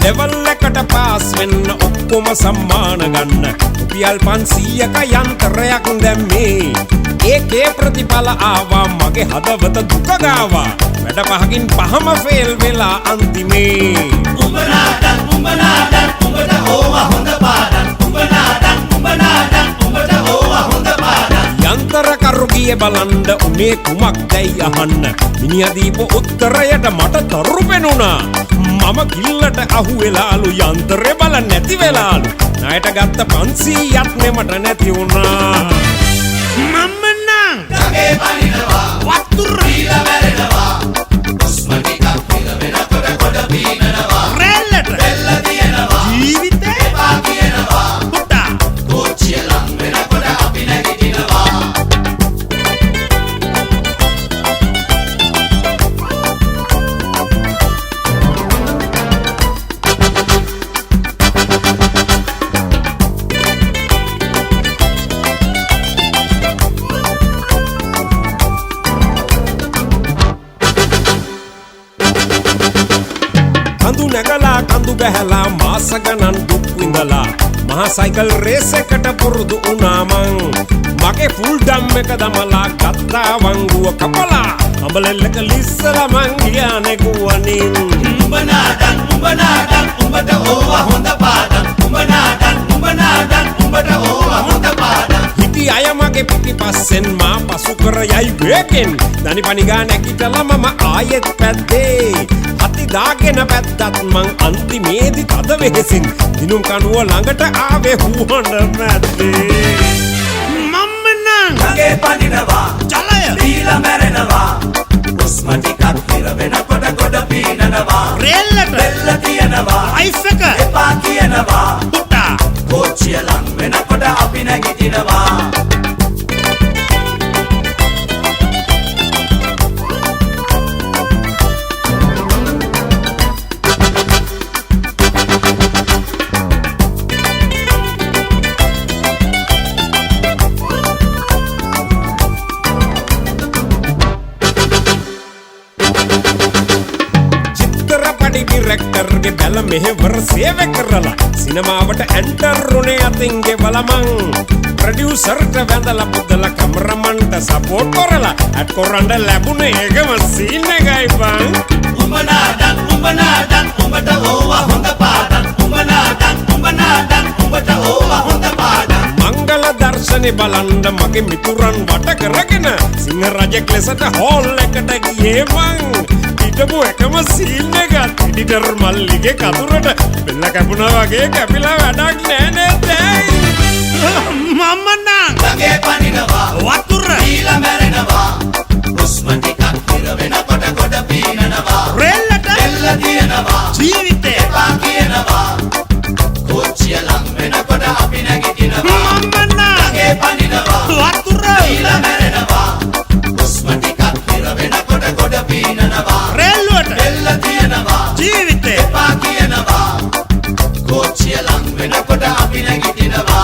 level එකට pass වෙන්න ඔක්කොම සම්මාන ගන්න රුපියල් 500ක යන්ත්‍රයක් දැම්මේ ඒකේ ප්‍රතිඵල ආවා මගේ හදවත දුක ගාවා වැඩ පහකින් පහම ෆේල් වෙලා අන්තිමේ උඹට ඕවා හොඳ පාඩම් උඹට ඕවා හොඳ පාඩම් යන්ත්‍ර කරු ගියේ බලන්න උනේ කුමක්දයි අහන්න මිනිහා දීපු උත්තරයට මට තරු පෙනුණා මම කිල්ලට අහු වෙලාලු යන්ත්‍රේ බල නැති වෙලාලු ණයට ගත්ත 500ක් නෙමට නැති වුණා මම නම් ගගේ පනිනවා වතුර දීලා මැරෙනවා උස්ම ටිකක් පිර වෙනකොට කොට පීනනවා රෙල්ලට රෙල්ල දිනනවා ජීවිතේ එපා කියනවා පුටා කෝච්චිය ලං වෙනකොට අපි නැගිටිනවා කඳු නැගලා කඳු බැහැලා මාස ගණන් දුක් විඳලා මහා සයිකල් රේස් එකට පුරුදු වුණා මං මගේ ෆුල් ඩම් එක දමලා ගත්තා වංගුව කපලා අඹලෙල්ලක ලිස්සලා මං ගියා නෙගුවනින් උඹට ඕවා හොඳ පාඩම් උඹට ඕවා හොඳ පාඩම් හිටි අය මගේ පිටිපස්සෙන් මා පසු කර යයි වේගෙන් දනි පනිගා නැගිටලා මම ආයෙත් පැද්දේ හති දාගෙන පැද්දත් මං අන්තිමේදි තද වෙහෙසින් දිනුම් කනුව ළඟට ආවේ හුහඬ මැද්දේ මම නම් ගගේ පනිනවා ජලය දීලා මැරෙනවා උස්ම ටිකක් පිර වෙනකොට කොට පීනනවා රෙල්ලට රෙල්ල තියනවා ලයිෆ් එක එපා කියනවා පුටා කෝච්චිය ලං වෙනකොට අපි නැගිටිනවා ඩිරෙක්ටර්ගේ බැල මෙහෙවර සේවය කරලා සිනමාවට ඇන්ටර් උනේ අතින් ගෙවලා මං ප්‍රොඩියුසර්ට වැඳලා පුදලා කැමරමන්ට සපෝට් කරලා ඇඩ් කරන්න ලැබුණේ ඒකම සීන් එකයි බං උඹට ඕවා හොඳ පාඩම් උඹට ඕවා හොඳ පාඩම් මංගල දර්ශනේ බලන්න මගේ මිතුරන් වට කරගෙන සිංහ රජෙක් ලෙසට හෝල් එකට ගියේ මං හිටපු එකම සීන් එක එඩිටර් මල්ලිගේ කතුරට බෙල්ල කැපුණා වගේ කැපිලා වැඩක් නෑ නේද මම නම් ගගේ පනිනවා වතුර දීලා මැරෙනවා උස්ම ටිකක් පිර වෙනකොට කොට පීනනවා රෙල්ලට රෙල්ල දිනනවා ජීවිතේ එපා කියනවා කෝච්චිය ලං වෙනකොට අපි නැගිටිනවා මම නම් ගගේ පනිනවා වතුර දීලා මැරෙනවා උස්ම ටිකක් පිර වෙනකොට කොට පීනනවා රෙල්ලට රෙල්ල තියනවා ජීවිතේ එපා කියනවා කෝච්චිය ලං වෙනකොට අපි නැගිටිනවා